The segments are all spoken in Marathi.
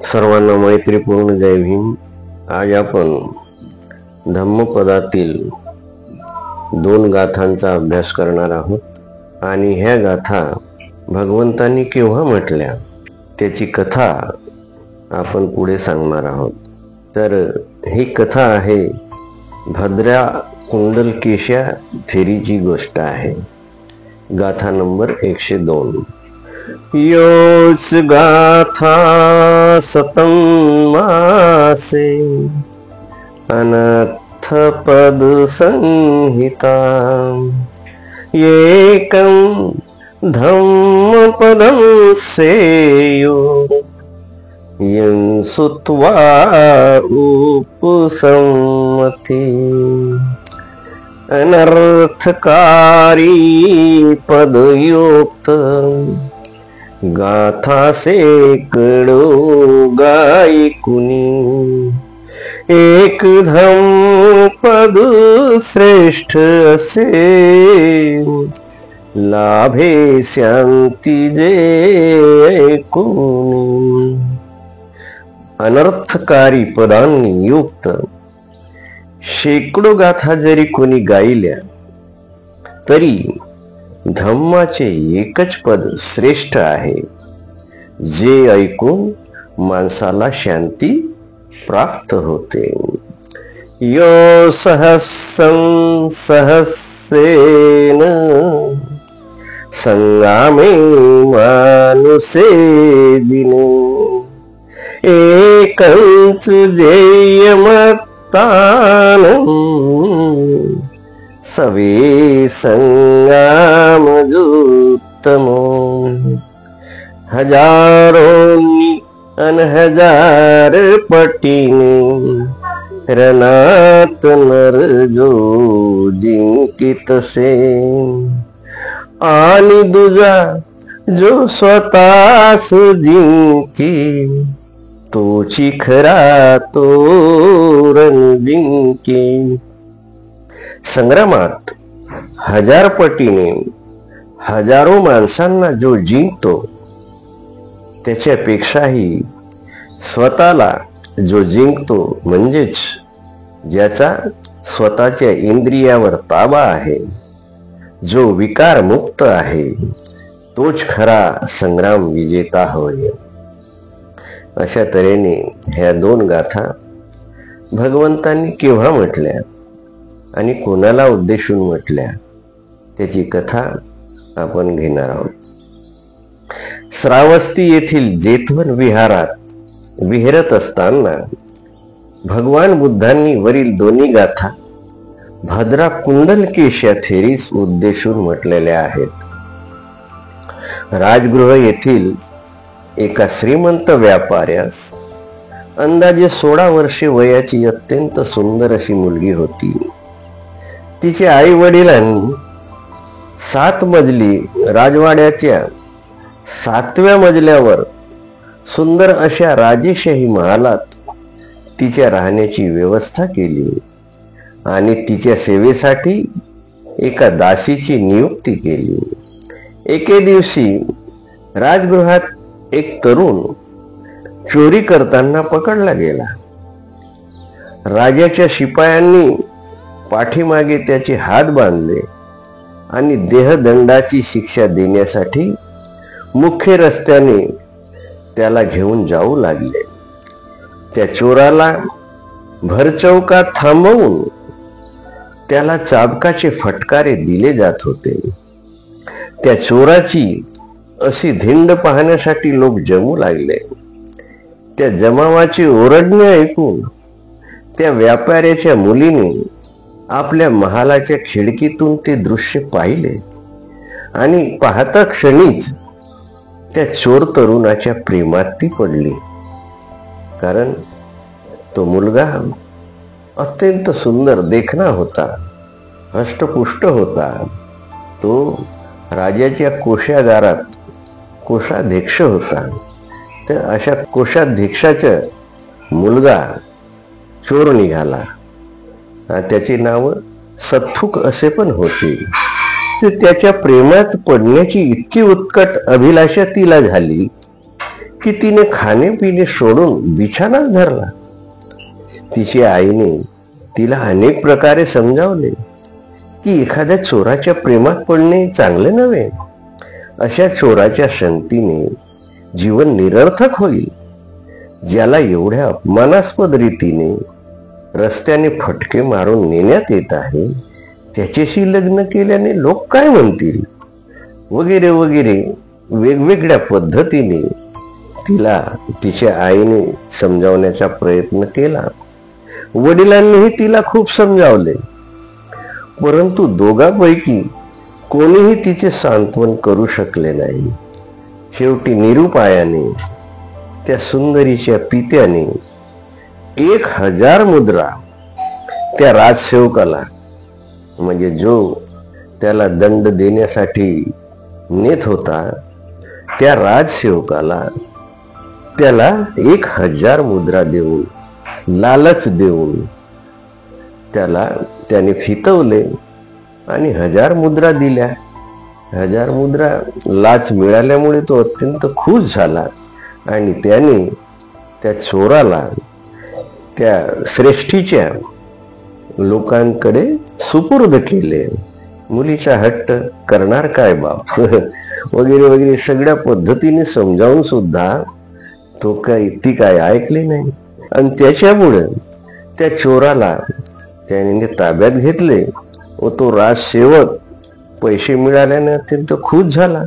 सर्वांना मैत्रीपूर्ण जय भीम. आज आपण धम्मपदातील 2 गाथांचा अभ्यास करणार आहोत आणि ह्या गाथा भगवंतांनी केव्हा म्हटल्या त्याची कथा आपण पुढे सांगणार आहोत. तर ही कथा आहे भद्रा कुंडलकेशा थेरीची गोष्ट आहे. गाथा नंबर 102. योच गाथा सतम मासे अनर्थ पद संहिता एकं धम्म पदं सेयो यं सुत्वा उपसम्मति अनर्थकारी पदयुक्त गाथा सेकडो गायकुनी एक धम्म पद श्रेष्ठ असे लाभे शांती जे ऐकुनी. अनर्थकारी पदांनी युक्त शेकडो गाथा जरी कोणी गायल्या तरी धम्माचे एकच पद श्रेष्ठ आहे, जे ऐकून माणसाला शांती प्राप्त होते. यो सहस्रं सहस्रेण संगामे मानुषे दिने एकंच जेयमत्तानं सवे संगामजुत्तमो. हजारोनी अनहजार पटीने रणात नर जो जिंकितसे आणि दुजा जो स्वतःस जिंकी तोची खरा तो रणजिंकी. संग्रामात 1000 पटीने हजारो माणसांना जो जिंकतो त्याच्यापेक्षाही स्वतःला जो जिंकतो म्हणजेच ज्याचा स्वतःच्या इंद्रियावर ताबा आहे, जो विकार मुक्त आहे, तोच खरा संग्राम विजेता होय. अशा तऱ्हेने ह्या 2 गाथा भगवंतांनी केव्हा म्हटल्या आणि कोणाला उद्देशून म्हटल्या त्याची कथा आपण घेणार आहोत. श्रावस्ती येथील जेतवन विहारात विहरत असताना भगवान बुद्धांनी वरील 2 गाथा भद्रा कुंडलकेशा थेरीस उद्देशून म्हटलेल्या आहेत. राजगृह येथील एका श्रीमंत व्यापाऱ्यास अंदाजे 16 वर्षे वयाची अत्यंत सुंदर अशी मुलगी होती. तिच्या आई वडिलांनी 7 मजली राजवाड्याच्या 7व्या मजल्यावर सुंदर अशा राजेशाही महालात तिच्या राहण्याची व्यवस्था केली आणि तिच्या सेवेसाठी एका दासीची नियुक्ती केली. एके दिवशी राजगृहात एक तरुण चोरी करताना पकडला गेला. राजाच्या शिपायांनी पाठीमागे त्याचे हात बांधले आणि देहदंडाची शिक्षा देण्यासाठी मुख्य रस्त्याने त्याला घेऊन जाऊ लागले. त्या चोराला भरचौकात थांबवून त्याला चाबकाचे फटकारे दिले जात होते. त्या चोराची अशी धिंड पाहण्यासाठी लोक जमू लागले. त्या जमावाचे ओरडणे ऐकून त्या व्यापाऱ्याच्या मुलीने आपल्या महालाच्या खिडकीतून ते दृश्य पाहिले आणि पाहता क्षणीच त्या चोर तरुणाच्या प्रेमात ती पडली. कारण तो मुलगा अत्यंत सुंदर देखणा होता, हष्टपुष्ट होता. तो राजाच्या कोषागारात कोषाध्यक्ष होता. तर अशा कोषाध्यक्षाचा मुलगा चोर निघाला. त्याचे नाव सत्थुक असे पण होते. तर त्याच्या प्रेमात पडण्याची इतकी उत्कट अभिलाषा तिला झाली की तिने खाणे पिणे सोडून बिछानाच धरला. तिची आईने तिला अनेक प्रकारे समजावले की एखाद्या चोराच्या प्रेमात पडणे चांगले नव्हे. अशा चोराच्या संगतीने जीवन निरर्थक होईल. ज्याला एवढ्या अपमानास्पद रीतीने रस्त्याने फटके मारून नेण्यात येत आहे त्याच्याशी लग्न केल्याने लोक काय म्हणतील, वगैरे वगैरे वेगवेगळ्या पद्धतीने तिला तिच्या आईने समजावण्याचा प्रयत्न केला. वडिलांनीही तिला खूप समजावले, परंतु दोघांपैकी कोणीही तिचे सांत्वन करू शकले नाही. शेवटी निरुपायाने त्या सुंदरीच्या पित्याने 1000 मुद्रा त्या राजसेवकाला, म्हणजे जो त्याला दंड देण्यासाठी नेत होता त्या राजसेवकाला, त्याला 1000 मुद्रा देऊन, लालच देऊन त्याने फितवले आणि 1000 मुद्रा दिल्या. 1000 मुद्रा लाच मिळाल्यामुळे तो अत्यंत खुश झाला आणि त्याने त्या चोराला त्या श्रेष्ठीच्या लोकांकडे सुपूर्द केले. मुलीचा हट्ट करणार काय बाप वगैरे वगैरे सगळ्या पद्धतीने समजावून सुद्धा ती काय ऐकली नाही. आणि त्याच्यामुळे त्या चोराला त्याने ताब्यात घेतले व तो राजसेवक पैसे मिळाल्याने अत्यंत खुश झाला.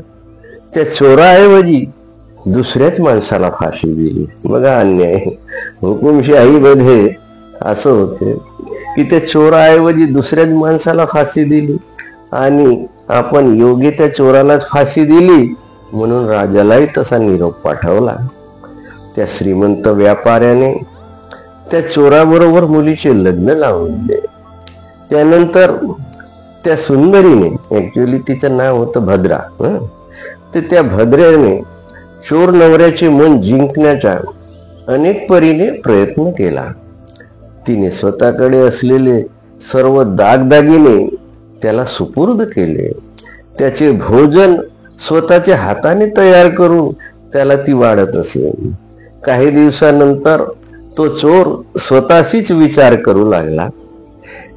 त्या चोराऐवजी दुसऱ्याच माणसाला फाशी दिली. बघा अन्याय. हुकुमशाहीमध्ये असं होते की त्या चोराऐवजी दुसऱ्याच माणसाला फाशी दिली आणि आपण योग्य त्या चोरालाच फाशी दिली म्हणून राजालाही तसा निरोप पाठवला. त्या श्रीमंत व्यापाऱ्याने त्या चोराबरोबर मुलीचे लग्न लावून दिले. त्यानंतर त्या सुंदरीने, ऍक्च्युअली तिचं नाव होतं भद्रा, तर त्या भद्रेने चोर नवऱ्याचे मन जिंकण्याचा अनेक परीने प्रयत्न केला. तिने स्वतःकडे असलेले सर्व दागदागिने त्याला सुपूर्द केले. त्याचे भोजन स्वतःच्या हाताने तयार करून त्याला ती वाढत असे. काही दिवसानंतर तो चोर स्वतःशीच विचार करू लागला,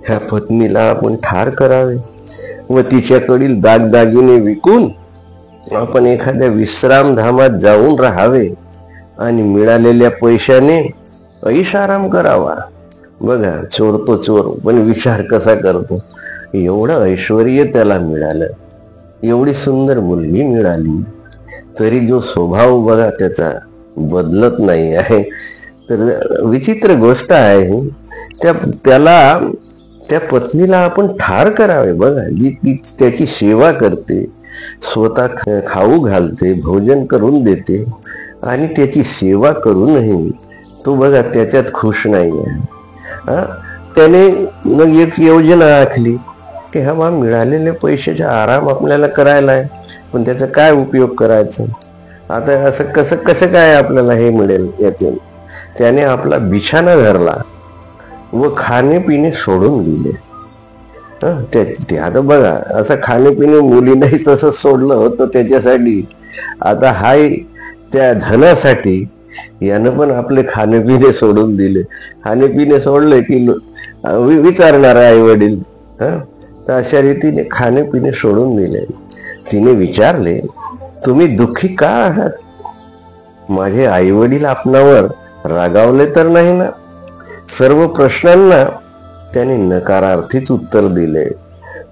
ह्या पत्नीला आपण ठार करावे व तिच्याकडील दागदागिने विकून आपण एखाद्या विश्रामधामात जाऊन राहावे आणि मिळालेल्या पैशाने ऐशाराम करावा. बघा, चोर तो चोर, पण विचार कसा करतो. एवढं ऐश्वर्य त्याला मिळालं, एवढी सुंदर मुलगी मिळाली, तरी जो स्वभाव बघा त्याचा बदलत नाही आहे. तर विचित्र गोष्ट आहे. त्याला त्या पत्नीला आपण ठार करावे. बघा, जी त्याची सेवा करते, स्वतः खाऊ घालते, भोजन करून देते आणि त्याची सेवा करूनही तो बघा त्याच्यात खुश नाही आहे. त्याने मग एक योजना आखली की हा मिळालेले पैशाचा आराम आपल्याला करायला आहे, पण त्याचा काय उपयोग करायचा. आता असं कसं काय आपल्याला हे मिळेल यातून. त्याने आपला बिछाना धरला व खाणे पिणे सोडून दिले. ते आता बघा, असं खाणे पिणे मुलींनाही तसं सोडलं होतं त्याच्यासाठी. आता हाय त्या धनासाठी यानं पण आपले खाणे पिणे सोडून दिले. खाणे पिणे सोडले की विचारणार आई वडील. तर अशा रीतीने खाणे पिणे सोडून दिले. तिने विचारले, तुम्ही दुःखी का आहात? माझे आई वडील आपणावर रागावले तर नाही ना? सर्व प्रश्नांना त्याने नकारार्थीच उत्तर दिले.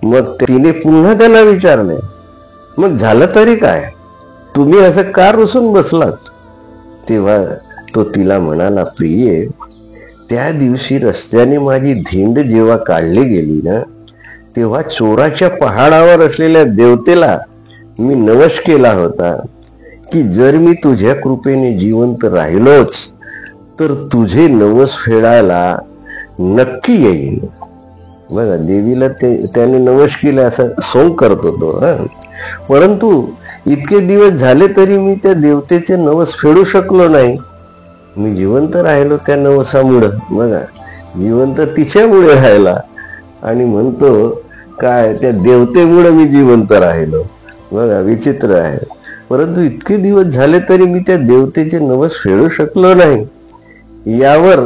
मग तिने पुन्हा त्याला विचारले, मग झालं तरी काय? तुम्ही असं का रुसून बसलात? तेव्हा तो तिला म्हणाला, प्रिये, त्या दिवशी रस्त्याने माझी धिंड जेव्हा काढली गेली ना, तेव्हा चोराच्या पहाडावर असलेल्या देवतेला मी नवस केला होता की जर मी तुझ्या कृपेने जिवंत राहिलोच तर तुझे नवस फेडायला नक्की येईल. बघा, देवीला त्याने नवस केला असं सोंग करतो तो. परंतु इतके दिवस झाले तरी मी त्या देवतेचे नवस फेडू शकलो नाही. मी जिवंत राहिलो त्या नवसामुळं. बघा, जिवंत तिच्यामुळे राहिला आणि म्हणतो काय, त्या देवतेमुळे मी जिवंत राहिलो. बघा, विचित्र आहे. परंतु इतके दिवस झाले तरी मी त्या देवतेचे नवस फेडू शकलो नाही. यावर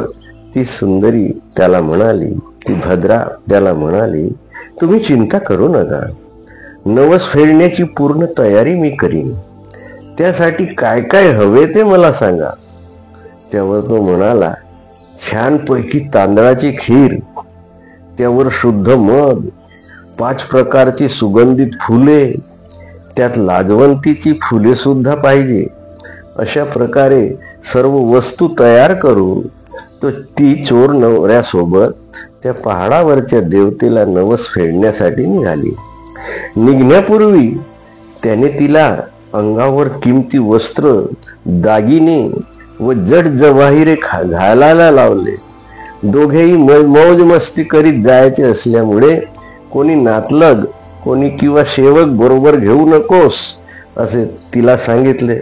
ती सुंदरी त्याला म्हणाली, ती भद्रा त्याला म्हणाली, तुम्ही चिंता करू नका, नवस फेडण्याची पूर्ण तयारी मी करीन. त्यासाठी काय काय हवे ते मला सांगा. त्यावर तो म्हणाला, छानपैकी तांदळाची खीर, त्यावर शुद्ध मध, 5 प्रकारची सुगंधित फुले, त्यात लाजवंतीची फुले सुद्धा पाहिजे. अशा प्रकारे सर्व वस्तू तयार करून तो ती चोर नवऱ्यासोबत त्या पहाडावरच्या देवतेला नवस फेडण्यासाठी निघाली. निघण्यापूर्वी त्याने तिला अंगावर किमती वस्त्र, दागिने व जड जवाहिरे घालायला लावले. दोघेही मौज मस्ती करीत जायचे असल्यामुळे कोणी नातलग, कोणी किंवा सेवक बरोबर घेऊ नकोस असे तिला सांगितले.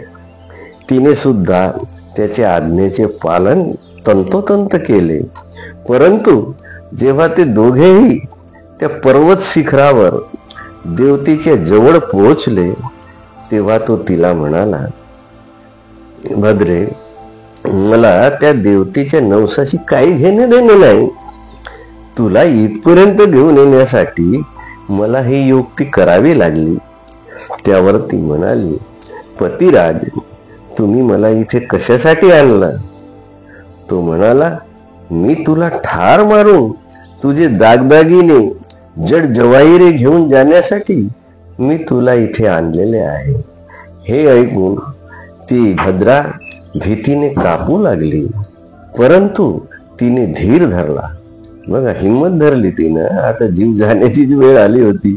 तिने सुद्धा त्याच्या आज्ञेचे पालन तंतोतंत केले. परंतु जेव्हा ते दोघेही त्या पर्वत शिखरावर देवतेच्या जवळ पोहोचले तेव्हा तो तिला म्हणाला, भद्रे, मला त्या देवतेच्या नवसाशी काही घेणे देणे नाही. तुला इथपर्यंत घेऊन येण्यासाठी मला ही युक्ती करावी लागली. त्यावर ती म्हणाली, पतिराज, तुम्ही मला इथे कशासाठी आणला? तो म्हणाला, मी तुला ठार मारून तुझे दागदागिने, जड जवाहिरे घेऊन जाण्यासाठी मी तुला इथे आणलेले आहे. हे ऐकून ती भद्रा भीतीने कापू लागली, परंतु तिने धीर धरला. बघा, हिंमत धरली तिनं. आता जीव जाण्याची वेळ आली होती,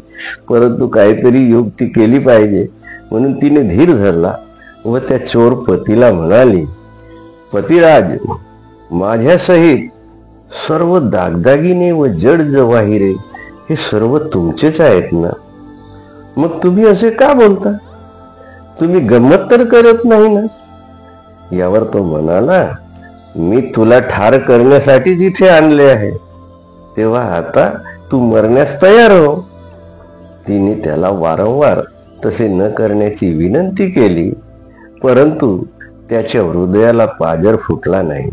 परंतु काहीतरी युक्ती केली पाहिजे म्हणून तिने धीर धरला व त्या चोर पतीला म्हणाली, पतिराज, माझ्यासहित सर्व दागदागिने व जड जवाहिरे हे सर्व तुमचेच आहेत ना? मग तुम्ही असे का बोलता? तुम्ही गंमत तर करत नाही ना? यावर तो म्हणाला, मी तुला ठार करण्यासाठीच इथे आणले आहे, तेव्हा आता तू मरण्यास तयार हो. तिने त्याला वारंवार तसे न करण्याची विनंती केली, परंतु त्याच्या हृदयाला पाजर फुटला नाही.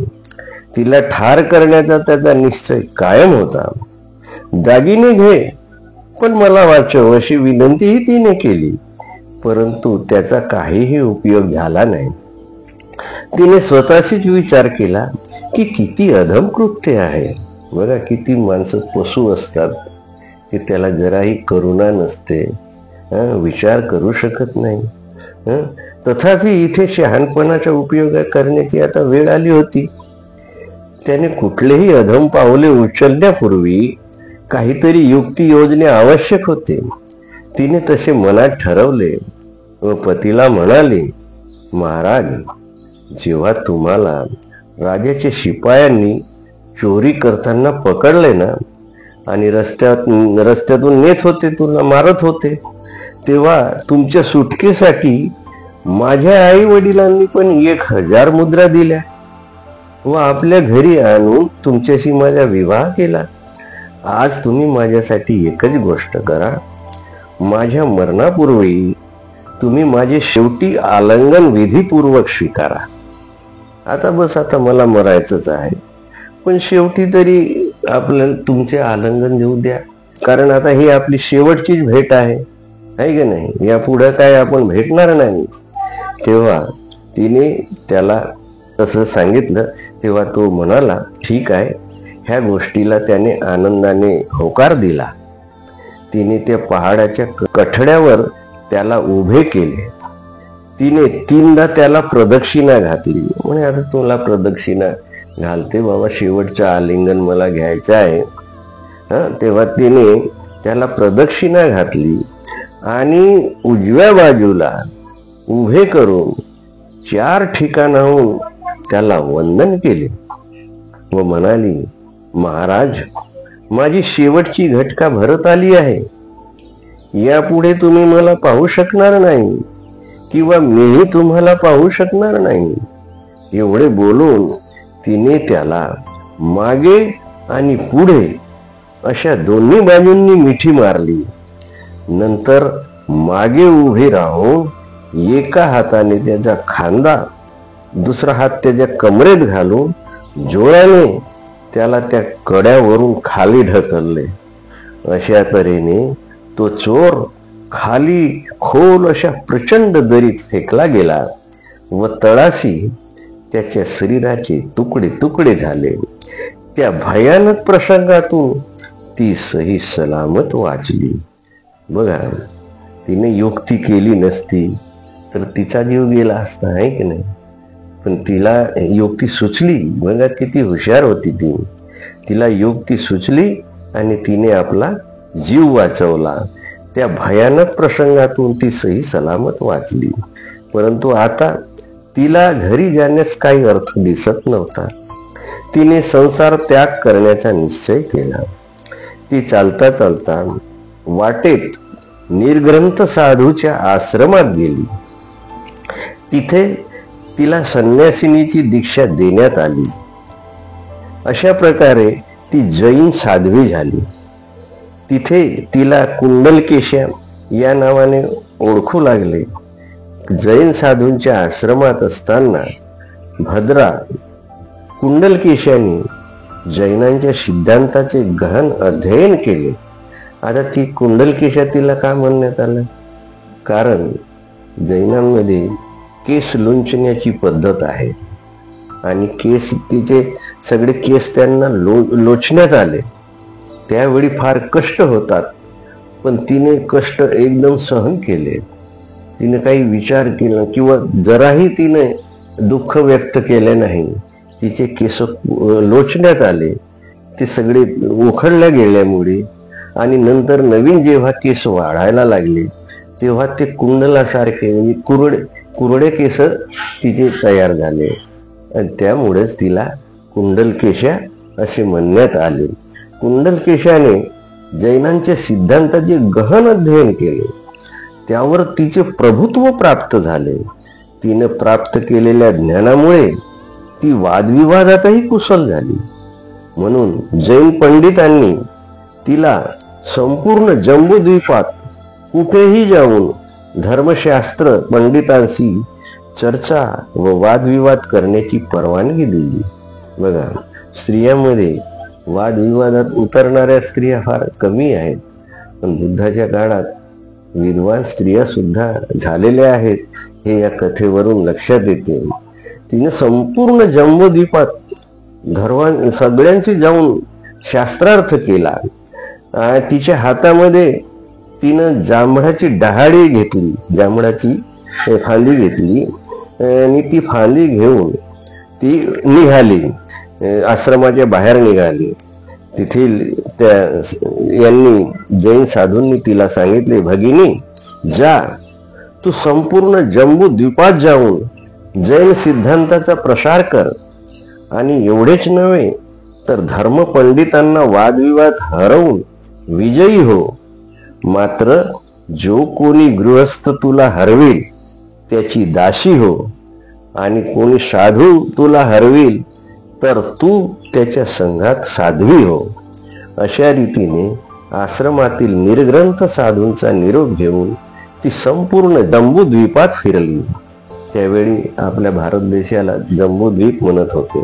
तिला ठार करण्याचा त्याचा निश्चय कायम होता. दागिने घे, पण मला वाचव अशी विनंतीही तिने केली, परंतु त्याचा काहीही उपयोग झाला नाही. तिने स्वतःशीच विचार केला की किती अधम कृत्य आहे. बघा, किती माणसं पशु असतात की त्याला जराही करुणा नसते, विचार करू शकत नाही. तथापि इथे शहाणपणाचा उपयोग करण्याची आता वेळ आली होती. त्याने कुठलेही अधम पावले उचलण्यापूर्वी काहीतरी युक्ती योजने आवश्यक होते. तिने तसे मनात ठरवले व पतीला म्हणाली, महाराज, जेव्हा तुम्हाला राजाच्या शिपायांनी चोरी करताना पकडले ना आणि रस्त्यातून नेत होते, तुला मारत होते, तेव्हा तुमच्या सुटकेसाठी माझ्या आई वडिलांनी पण 1000 मुद्रा दिल्या व आपल्या घरी आणून तुमच्याशी माझा विवाह केला. आज तुम्ही माझ्यासाठी एकच गोष्ट करा, माझ्या मरणापूर्वी तुम्ही माझे शेवटी आलिंगन विधीपूर्वक स्वीकारा. आता बस, आता मला मरायचंच आहे, पण शेवटी तरी आपल्याला तुमचे आलिंगन देऊ द्या, कारण आता ही आपली शेवटचीच भेट आहे की नाही? यापुढे काय आपण भेटणार नाही. तेव्हा तिने त्याला तसं सांगितलं. तेव्हा तो म्हणाला, ठीक आहे. ह्या गोष्टीला त्याने आनंदाने होकार दिला. तिने त्या पहाडाच्या कठड्यावर त्याला उभे केले. तिने 3दा त्याला प्रदक्षिणा घातली. म्हणे, आता तुला प्रदक्षिणा घालते बाबा, शेवटचं आलिंगन मला घ्यायचं आहे. तेव्हा तिने त्याला प्रदक्षिणा घातली आणि उजव्या बाजूला उभे करून 4 ठिकाणाहून त्याला वंदन केले व म्हणाली, महाराज, माझी शेवटची घटका भरत आली आहे. यापुढे तुम्ही मला पाहू शकणार नाही किंवा मीही तुम्हाला पाहू शकणार नाही. एवढे बोलून तिने त्याला मागे आणि पुढे अशा दोन्ही बाजूंनी मिठी मारली. नंतर मागे उभे राहून एका हाताने त्याचा खांदा, दुसरा हात त्याच्या कमरेत घालून जोराने त्याला त्या कड्यावरून खाली ढकलले. अशा तऱ्हेने तो चोर खाली खोल अशा प्रचंड दरीत फेकला गेला व तळाशी त्याच्या शरीराचे तुकडे तुकडे झाले. त्या भयानक प्रसंगातून ती सही सलामत वाचली. बघा, तिने युक्ती केली नसती तर तिचा जीव गेला असता, आहे की नाही? पण तिला युक्ती सुचली. बघा किती हुशार होती ती. तिला युक्ती सुचली आणि तिने आपला जीव वाचवला. त्या भयानक प्रसंगातून ती सही सलामत वाचली. परंतु आता तिला घरी जाण्यास काही अर्थ दिसत नव्हता. तिने संसार त्याग करण्याचा निश्चय केला. ती चालता चालता वाटेत निर्ग्रंथ साधूच्या आश्रमात गेली. तिथे तिला संन्यासिनीची दीक्षा देण्यात आली. अशा प्रकारे ती जैन साध्वी झाली. तिथे तिला कुंडलकेशा या नावाने ओळखू लागले. जैन साधूंच्या आश्रमात असताना भद्रा कुंडलकेशाने जैनांच्या सिद्धांताचे गहन अध्ययन केले. आता ती कुंडलकेशा तिला का म्हणण्यात आलं? कारण जैनांमध्ये केस लोंचण्याची पद्धत आहे आणि केस, तिचे सगळे केस त्यांना लोचण्यात आले. त्यावेळी फार कष्ट होतात, पण तिने कष्ट एकदम सहन केले. तिने काही विचार केला किंवा जराही तिने दुःख व्यक्त केले नाही. तिचे केस लोचण्यात आले, ते सगळे उखडल्या गेल्यामुळे आणि नंतर नवीन जेव्हा केस वाढायला लागले तेव्हा ते कुंडलासारखे म्हणजे कुरडे केस तिचे तयार झाले आणि त्यामुळेच तिला कुंडलकेशा असे म्हणण्यात आले. कुंडलकेशाने जैनांच्या सिद्धांताचे गहन अध्ययन केले. त्यावर तिचे प्रभुत्व प्राप्त झाले. तिने प्राप्त केलेल्या ज्ञानामुळे ती वादविवादातही कुशल झाली. म्हणून जैन पंडितांनी तिला संपूर्ण जम्बूद्वीपात कुठेही जाऊन धर्मशास्त्र पंडितांशी चर्चा व वादविवाद करण्याची परवानगी दिली. बघा, स्त्रियांमध्ये वादविवादात उतरणाऱ्या स्त्रिया फार कमी आहेत, पण बुद्धाच्या काळात विद्वान स्त्रिया सुद्धा झालेल्या आहेत, हे या कथेवरून लक्षात येते. तिने संपूर्ण जम्बूद्वीपात सगळ्यांशी जाऊन शास्त्रार्थ केला. तिच्या हातामध्ये तिनं जांभळाची डहाळी घेतली, जांभळाची फांदी घेतली आणि ती फांदी घेऊन ती निघाली, आश्रमाच्या बाहेर निघाली. तिथे त्या यांनी जैन साधूंनी तिला सांगितले, भगिनी जा, तू संपूर्ण जम्बूद्वीपात जाऊन जैन सिद्धांताचा प्रसार कर आणि एवढेच नव्हे तर धर्मपंडितांना वादविवाद हरवून विजयी हो. मात्र जो कोणी गृहस्थ तुला हरवेल त्याची दासी हो आणि कोणी साधू तुला हरवेल तर तू त्याच्या संघात साध्वी हो. अशा रीतीने आश्रमातील निर्ग्रंथ साधूंचा निरोप घेऊन ती संपूर्ण जम्बूद्वीपात फिरली. त्यावेळी आपल्या भारत देशाला जम्बूद्वीप म्हणत होते.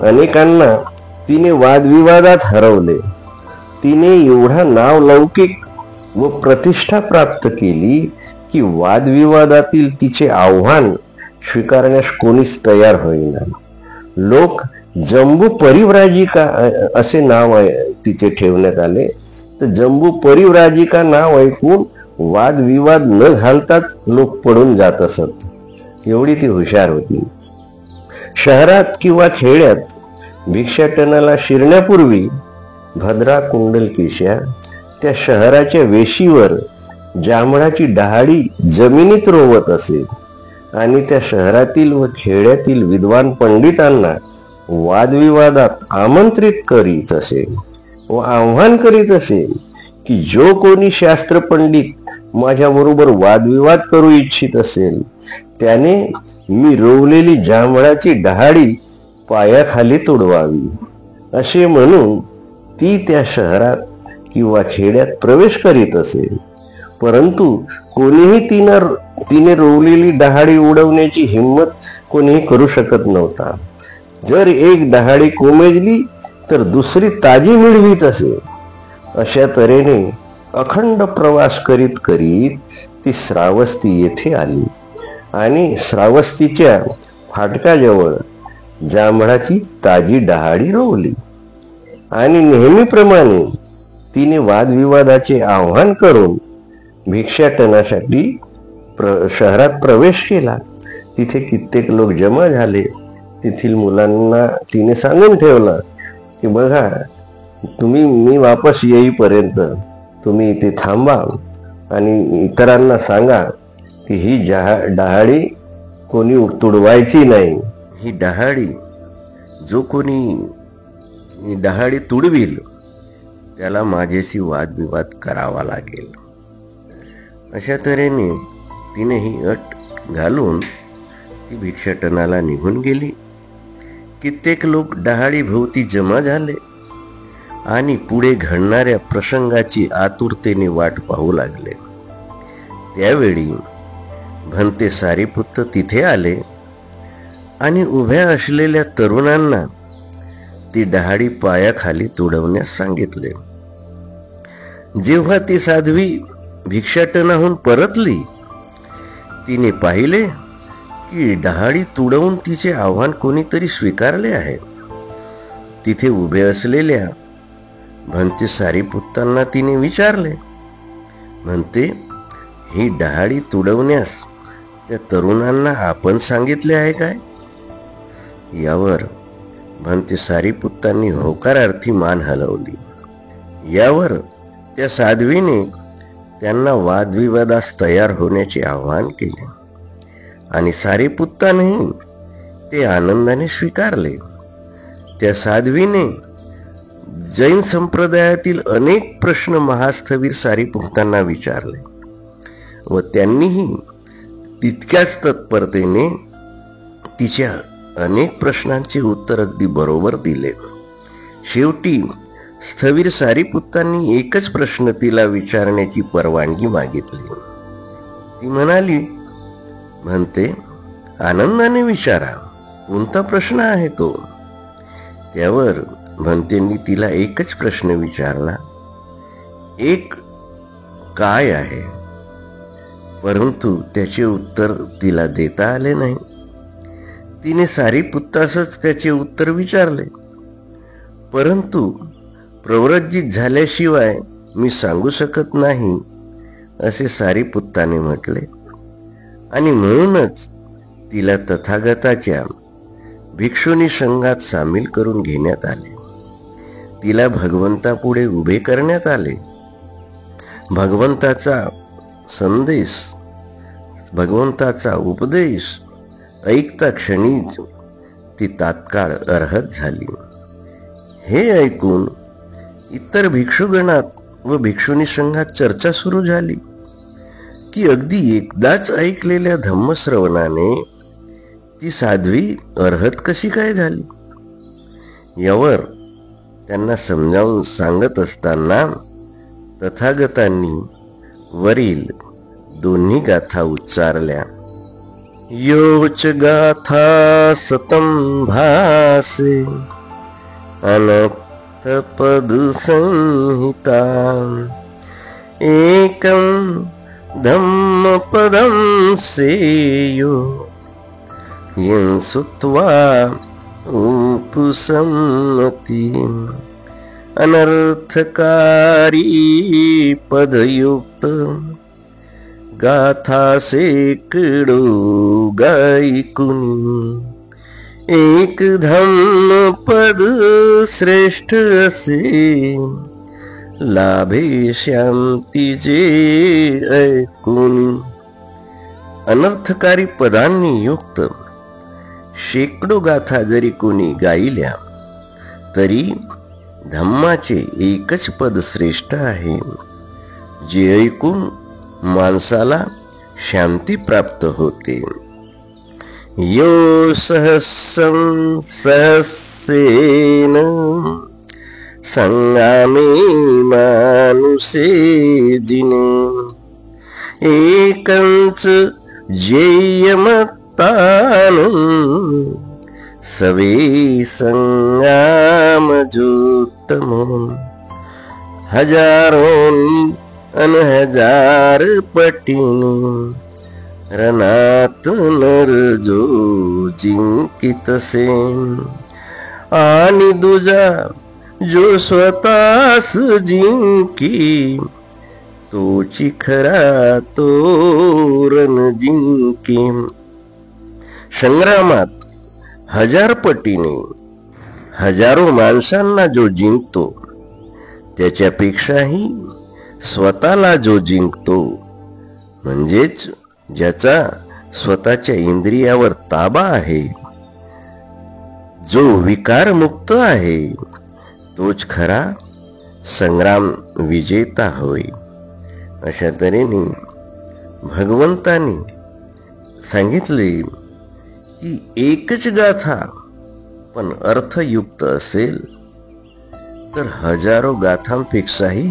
अनेकांना तिने वादविवादात हरवले. तिने एवढा नावलौकिक व प्रतिष्ठा प्राप्त केली की वादविवादातील तिचे आव्हान स्वीकारण्यास कोणीच तयार होईना. लोक जम्बू परिव्राजिका असे नाव तिचे ठेवण्यात आले. तर जम्बू परिव्राजिका नाव ऐकून वादविवाद न घालताच लोक पडून जात असत, एवढी ती हुशार होती. शहरात किंवा खेड्यात भिक्षाटनाला शिरण्यापूर्वी भद्रा कुंडलकेशा त्या शहराच्या वेशीवर जांभळाची डहाळी जमिनीत रोवत असे आणि त्या शहरातील व खेड्यातील विद्वान पंडितांना वादविवादात आमंत्रित करीत असे व आव्हान करीत असे की जो कोणी शास्त्र पंडित माझ्याबरोबर वादविवाद करू इच्छित असेल त्याने मी रोवलेली जांभळाची डहाळी पायाखाली तुडवावी. असे म्हणून ती त्या शहरात किंवा खेड्यात प्रवेश करीत असे. परंतु कोणीही तिने रोवलेली डहाळी उडवण्याची हिंमत कोणीही करू शकत नव्हता. जर एक डहाळी कोमेजली तर दुसरी ताजी मिळवीत असे. अशा तऱ्हेने अखंड प्रवास करीत करीत ती श्रावस्ती येथे आली आणि श्रावस्तीच्या फाटकाजवळ जांभळाची ताजी डहाळी रोवली आणि नेहमीप्रमाणे तिने वादविवादाचे आव्हान करून भिक्षाटनासाठी शहरात प्रवेश केला. तिथे कित्येक लोक जमा झाले. तेथील मुलांना तिने सांगून ठेवलं की बघा, मी वापस येईपर्यंत तुम्ही इथे थांबा आणि इतरांना सांगा की ही डहाळी कोणी तुडवायची नाही. ही डहाळी जो कोणी डहाळी तुडविल त्याला माझ्याशी वादविवाद करावा लागेल. अशा तऱ्हेने तिने ही अट घालून ती भिक्षाटनाला निघून गेली. कित्येक लोक डहाळी भोवती जमा झाले आणि पुढे घडणाऱ्या प्रसंगाची आतुरतेने वाट पाहू लागले. त्यावेळी भंते सारीपुत्त तिथे आले आणि उभ्या असलेल्या तरुणांना ती डहाळी पायाखाली तुडवण्यास सांगितले. जेव्हा ती साध्वी भिक्षाटनाहून परतली, तिने पाहिले की डहाळी तुडवून तिचे आव्हान कोणीतरी स्वीकारले आहे. तिथे उभे असलेल्या भंते सारीपुत्तांना तिने विचारले, म्हणते, ही डहाळी तुडवण्यास त्या तरुणांना आपण सांगितले आहे काय? यावर भंते सारीपुत्तांनी होकारार्थी मान हलवली. यावर त्या साध्वीने त्यांना वादविवादास तयार होण्याचे आवाहन केले आणि सारीपुत्तानेही ते आनंदाने स्वीकारले. त्या साध्वीने जैन संप्रदायातील अनेक प्रश्न महास्थवीर सारीपुत्तांना विचारले व त्यांनीही तितक्याच तत्परतेने तिच्या अनेक प्रश्नांचे उत्तर अगदी बरोबर दिले. शेवटी स्थवीर सारीपुत्तांनी एकच प्रश्न तिला विचारण्याची परवानगी मागितली. ती म्हणाली, म्हणते, आनंदाने विचारा, कोणता प्रश्न आहे तो? त्यावर भंतेंनी तिला एकच प्रश्न विचारला, एक काय आहे? परंतु त्याचे उत्तर तिला देता आले नाही. तिने सारीपुत्तासच त्याचे उत्तर विचारले, परंतु प्रव्रजित झाल्याशिवाय मी सांगू शकत नाही असे सारीपुत्ताने म्हटले आणि म्हणूनच तिला तथागताच्या भिक्षुनी संघात सामील करून घेण्यात आले. तिला भगवंतापुढे उभे करण्यात आले. भगवंताचा संदेश, भगवंताचा उपदेश ऐकता क्षणीच ती तात्काळ अर्हत झाली. हे ऐकून इतर भिक्षुगणात व भिक्षुनी संघात चर्चा सुरू झाली की अगदी एकदाच ऐकलेल्या धम्मश्रवणाने ती साध्वी अर्हत कशी काय झाली. यावर त्यांना समजावून सांगत असताना तथागतांनी वरील दोन्ही गाथा उच्चारल्या. योच गाथा सतम भासे अनर्थ पद संहिता एकम धम्म पदम सेयो यं सुत्वा उपसम्मति अनर्थकारी पदयुक्त गाथा सेकडो गायकुनी एक धम्म पद श्रेष्ठ असे लाभे शांती जे ऐकून. अनर्थकारी पदांनी युक्त शेकडो गाथा जरी कोणी गायल्या तरी धम्माचे एकच पद श्रेष्ठ आहे, जे ऐकून माणसाला शांती प्राप्त होते. यो सहस्रं सहस्रेण संगामे मानुषे जिने एकंच जेयमत्तानं सवे संग्रामजोत्तमं हजारोनी अन हजार पटीने रणात नर जो जिंकितसे आणि दुजा जो स्वतःस जिंकी तोची खरा तो रण जिंकी. संग्रामात हजार पटीने हजारो माणसांना जो जिंकतो त्याच्यापेक्षाही स्वतःला जो जिंकतो म्हणजेच ज्याचा स्वतःच्या इंद्रियावर ताबा आहे, जो विकारमुक्त आहे, तोच खरा संग्राम विजेता होय. अशा तऱ्हेने भगवंतानी सांगितले की एकच गाथा पण अर्थयुक्त असेल तर हजारो गाथांपेक्षाही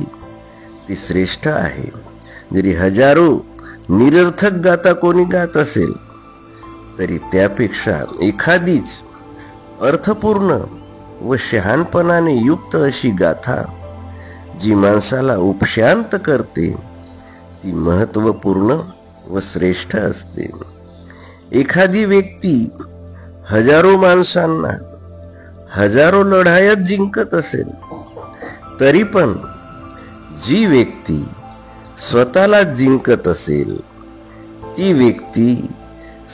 ती श्रेष्ठ आहे. जरी हजारो निरर्थक गाथा कोणी गात असेल तरी त्यापेक्षा एखादीच अर्थपूर्ण व शहाणपणाने युक्त अशी गाथा जी माणसाला उपशांत करते ती महत्वपूर्ण व श्रेष्ठ असते. एखादी व्यक्ती हजारो माणसांना हजारो लढायात जिंकत असेल तरी पण जी व्यक्ती स्वतःला जिंकत असेल ती व्यक्ती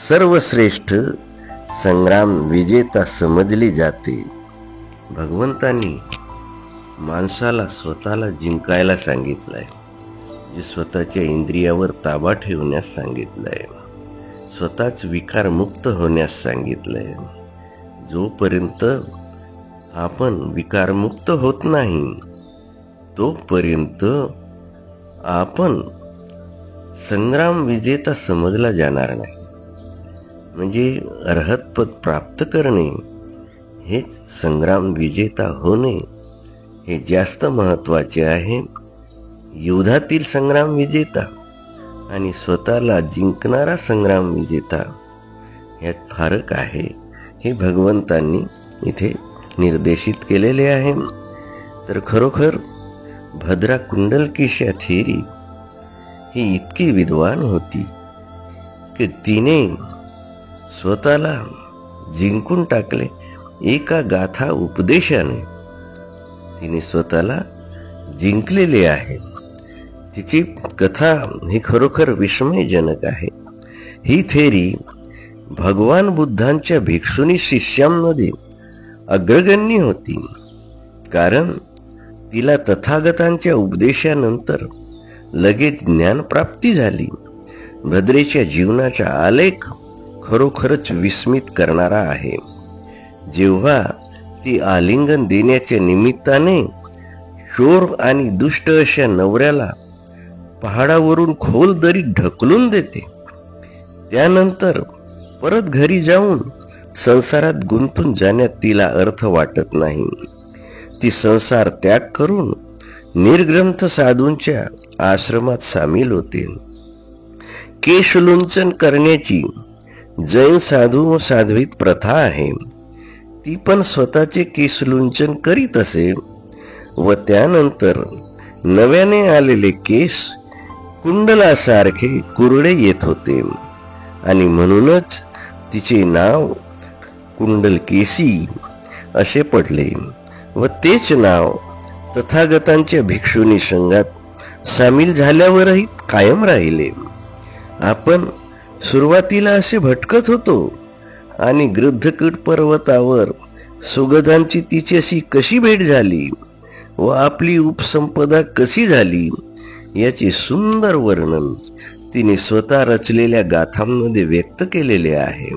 सर्वश्रेष्ठ संग्राम विजेता समजली जाते. भगवंतांनी माणसाला स्वतःला जिंकायला सांगितलंय, जे स्वतःच्या इंद्रियावर ताबा ठेवण्यास सांगितलंय, स्वतःच विकारमुक्त होण्यास सांगितलंय. जोपर्यंत आपण विकारमुक्त होत नाही तोपर्यंत आपण संग्राम विजेता समजला जाणार नाही. म्हणजे अर्हतपद प्राप्त करणे हेच संग्राम विजेता होणे हे जास्त महत्वाचे आहे. युद्धातील संग्राम विजेता आणि स्वतःला जिंकणारा संग्राम विजेता यात फरक आहे, हे भगवंतांनी इथे निर्देशित केलेले आहे. तर खरोखर भद्रा कुंडलकेशी थेरी ही इतकी विद्वान होती की तिने स्वतःला जिंकून टाकले. एका गाथा उपदेशाने तिने स्वतःला जिंकलेले आहे. तिची कथा ही खरोखर विस्मयजनक आहे. ही थेरी भगवान बुद्धांच्या भिक्षुनी शिष्यांमध्ये अग्रगण्य होती, कारण तिला तथागतांच्या उपदेशानंतर लगेच ज्ञानप्राप्ती झाली. भद्रेच्या जीवनाचा आलेख खरोखरच विस्मित करणारा आहे. जेव्हा ती आलिंगन देण्याच्या निमित्ताने चोर आणि दुष्ट अशा नवऱ्याला पहाडावरून खोल दरीत ढकलून देते, त्यानंतर परत घरी जाऊन संसारात गुंतून जाण्यात तिला अर्थ वाटत नाही. ती संसार त्याग करून निर्ग्रंथ साधूंच्या आश्रमात सामील होते. केशलुंचन करण्याची जैन साधू व साध्वीत प्रथा आहे. ती पण स्वतःचे केशलुंचन करीत असे व त्यानंतर नव्याने आलेले केस कुंडलासारखे कुरडे येत होते आणि म्हणूनच तिचे नाव कुंडलकेशी असे पडले व तेच नाव तथागतांच्या भिक्षुनी संघात सामील झाल्यावरही कायम राहिले. आपण सुरुवातीला असे भटकत होतो आणि गृद्धकूट पर्वतावर सुगंधांची तिच्याशी कशी भेट झाली व आपली उपसंपदा कशी झाली याचे सुंदर वर्णन तिने स्वतः रचलेल्या गाथांमध्ये व्यक्त केलेले आहे.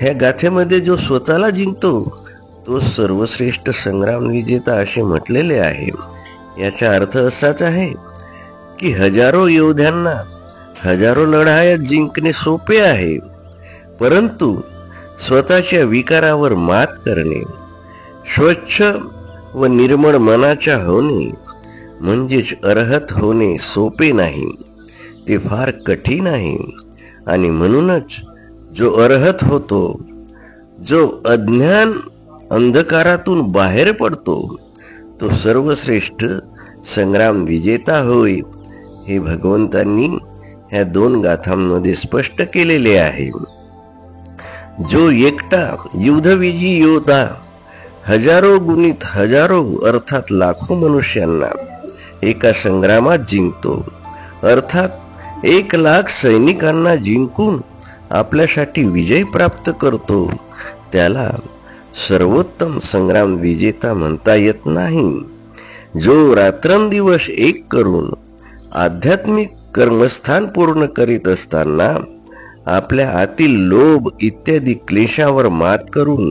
ह्या गाथेमध्ये जो स्वतःला जिंकतो तो सर्वश्रेष्ठ संग्राम विजेता असे म्हटलेले आहे. याचा अर्थ असाच आहे की हजारो योद्ध्यांना हजारो लढाया जिंकणे सोपे आहे, परंतु स्वतःच्या विकारावर मात करणे, स्वच्छ व निर्मळ मनाचा होणे म्हणजेच अर्हत होणे सोपे नाही. ते फार कठीण आहे. आणि म्हणूनच जो अर्हत होतो, जो अज्ञान अंधकारातून बाहेर पडतो, तो सर्वश्रेष्ठ संग्राम विजेता होय, हे भगवंतांनी ह्या 2 गाथांमध्ये स्पष्ट केलेले आहे. जो एकटा युद्धविजयी योद्धा हजारो गुणित हजारो अर्थात लाखो मनुष्यांना एका संग्रामात जिंकतो, अर्थात 1,00,000 सैनिकांना जिंकून आपल्यासाठी विजय प्राप्त करतो, त्याला सर्वोत्तम संग्राम विजेता म्हणता येत नाही. जो रात्रंदिवस एक करून आध्यात्मिक कर्मस्थान पूर्ण करीत असताना आपल्या आतील लोभ इत्यादी क्लेशावर मात करून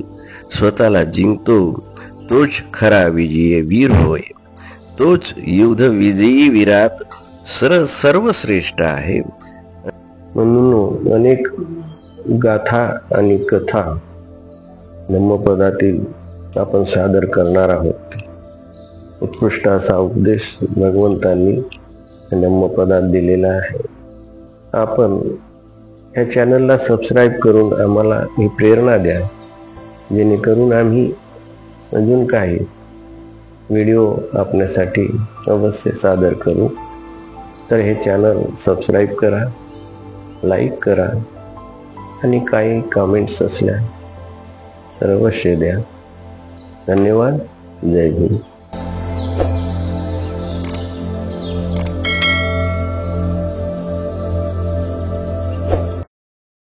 स्वतःला जिंकतो, तोच खरा विजयी वीर होय. तोच युद्ध विजयी वीरात सर्वश्रेष्ठ आहे. म्हणून अनेक गाथा आणि कथा धम्मपदातील आपण सादर करणार आहोत. उत्कृष्ट असा उपदेश भगवंतांनी धम्मपदात दिलेला आहे. आपण ह्या चॅनलला सबस्क्राईब करून आम्हाला ही प्रेरणा द्या, जेणेकरून आम्ही अजून काही व्हिडिओ आपल्यासाठी अवश्य सादर करू. तर हे चॅनल सबस्क्राईब करा, लाईक करा आणि काही कमेंट्स असल्या तर अवश्य द्या. धन्यवाद. जय गुरु.